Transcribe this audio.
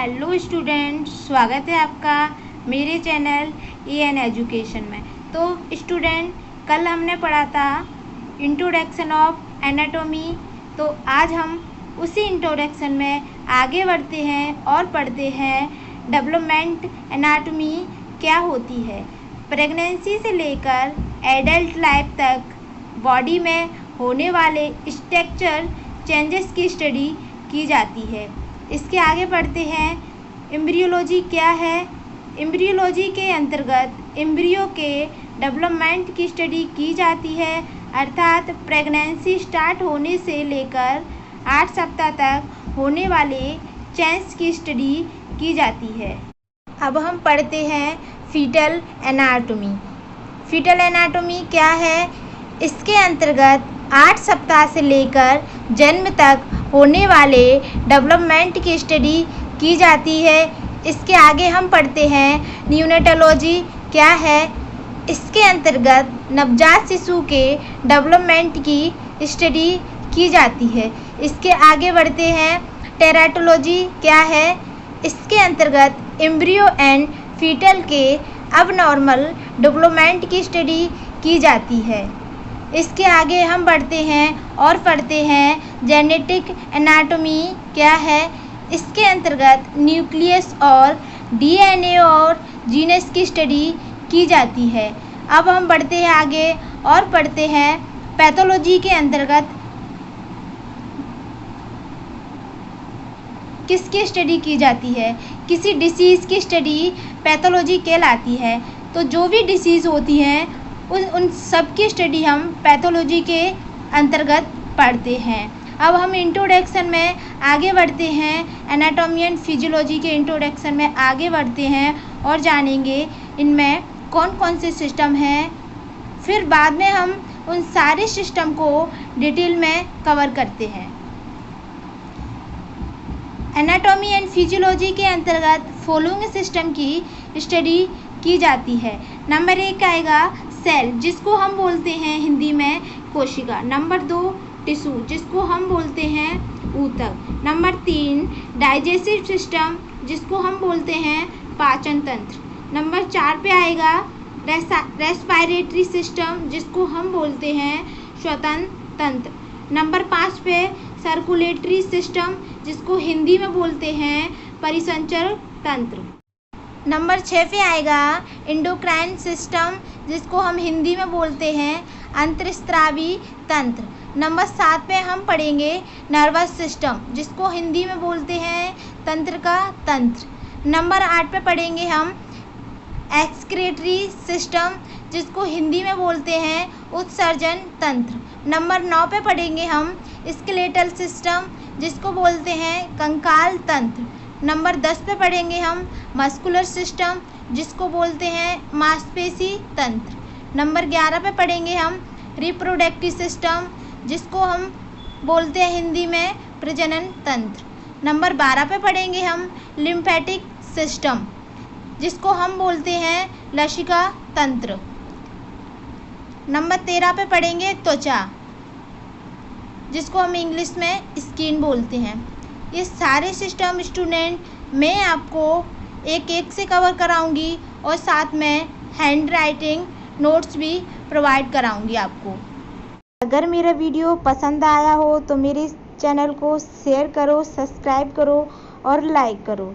Hello student, स्वागत है आपका मेरे चैनल EN एजुकेशन में। तो स्टूडेंट, कल हमने पढ़ा था इंट्रोडक्शन ऑफ एनाटॉमी। तो आज हम उसी इंट्रोडक्शन में आगे बढ़ते हैं और पढ़ते हैं डेवलपमेंट एनाटॉमी क्या होती है। प्रेगनेंसी से लेकर एडल्ट लाइफ तक बॉडी में होने वाले स्ट्रक्चर चेंजेस की स्टडी की जाती है। इसके आगे बढ़ते हैं। एम्ब्रियोलॉजी क्या है? एम्ब्रियोलॉजी के अंतर्गत एम्ब्रियो के डेवलपमेंट की स्टडी की जाती है, अर्थात प्रेगनेंसी स्टार्ट होने से लेकर 8 सप्ताह तक होने वाले चेंज की स्टडी की जाती है। अब हम पढ़ते हैं फीटल एनाटॉमी। फीटल एनाटॉमी क्या है? इसके अंतर्गत 8 सप्ताह से लेकर जन्म तक होने वाले डेवलपमेंट की स्टडी की जाती है। इसके आगे हम पढ़ते हैं न्यूनेटोलॉजी क्या है। इसके अंतर्गत नवजात शिशु के डेवलपमेंट की स्टडी की जाती है। इसके आगे बढ़ते हैं टेराटोलॉजी क्या है। इसके अंतर्गत एम्ब्रियो एंड फीटल के अबनॉर्मल डेवलपमेंट की स्टडी की जाती है। इसके आगे हम बढ़ते हैं और पढ़ते हैं जेनेटिक एनाटॉमी क्या है। इसके अंतर्गत न्यूक्लियस और DNA और जीनस की स्टडी की जाती है। अब हम बढ़ते हैं आगे और पढ़ते हैं पैथोलॉजी के अंतर्गत किसकी स्टडी की जाती है। किसी डिसीज़ की स्टडी पैथोलॉजी कहलाती है। तो जो भी डिसीज़ होती हैं उन सब की स्टडी हम पैथोलॉजी के अंतर्गत पढ़ते हैं। अब हम इंट्रोडक्शन में आगे बढ़ते हैं। एनाटॉमी एंड फिजियोलॉजी के इंट्रोडक्शन में आगे बढ़ते हैं और जानेंगे इनमें कौन कौन से सिस्टम हैं। फिर बाद में हम उन सारे सिस्टम को डिटेल में कवर करते हैं। एनाटॉमी एंड फिजियोलॉजी के अंतर्गत फॉलोइंग सिस्टम की स्टडी की जाती है। नंबर 1 आएगा सेल, जिसको हम बोलते हैं हिंदी में कोशिका। नंबर 2 टिश्यू, जिसको हम बोलते हैं ऊतक। नंबर 3 डाइजेस्टिव सिस्टम, जिसको हम बोलते हैं पाचन तंत्र। नंबर 4 पे आएगा रेस्पिरेटरी सिस्टम, जिसको हम बोलते हैं श्वसन तंत्र। नंबर 5 पे सर्कुलेटरी सिस्टम, जिसको हिंदी में बोलते हैं परिसंचरण तंत्र। नंबर 6 पे आएगा एंडोक्राइन सिस्टम, जिसको हम हिंदी में बोलते हैं अंतःस्रावी तंत्र। नंबर 7 पे हम पढ़ेंगे नर्वस सिस्टम, जिसको हिंदी में बोलते हैं तंत्र का तंत्र। नंबर 8 पे पढ़ेंगे हम एक्सक्रीटरी सिस्टम, जिसको हिंदी में बोलते हैं उत्सर्जन तंत्र। नंबर 9 पे पढ़ेंगे हम स्केलेटल सिस्टम, जिसको बोलते हैं कंकाल तंत्र। नंबर 10 पे पढ़ेंगे हम मस्कुलर सिस्टम, जिसको बोलते हैं मांसपेशी तंत्र। नंबर 11 पे पढ़ेंगे हम रिप्रोडक्टिव सिस्टम, जिसको हम बोलते हैं हिंदी में प्रजनन तंत्र। नंबर 12 पे पढ़ेंगे हम लिम्फेटिक सिस्टम, जिसको हम बोलते हैं लसिका तंत्र। नंबर 13 पे पढ़ेंगे त्वचा, जिसको हम इंग्लिश में स्किन बोलते हैं। ये सारे सिस्टम स्टूडेंट मैं आपको एक एक से कवर कराऊंगी और साथ में हैंड राइटिंग नोट्स भी प्रोवाइड कराऊंगी आपको। अगर मेरा वीडियो पसंद आया हो तो मेरे चैनल को शेयर करो, सब्सक्राइब करो और लाइक करो।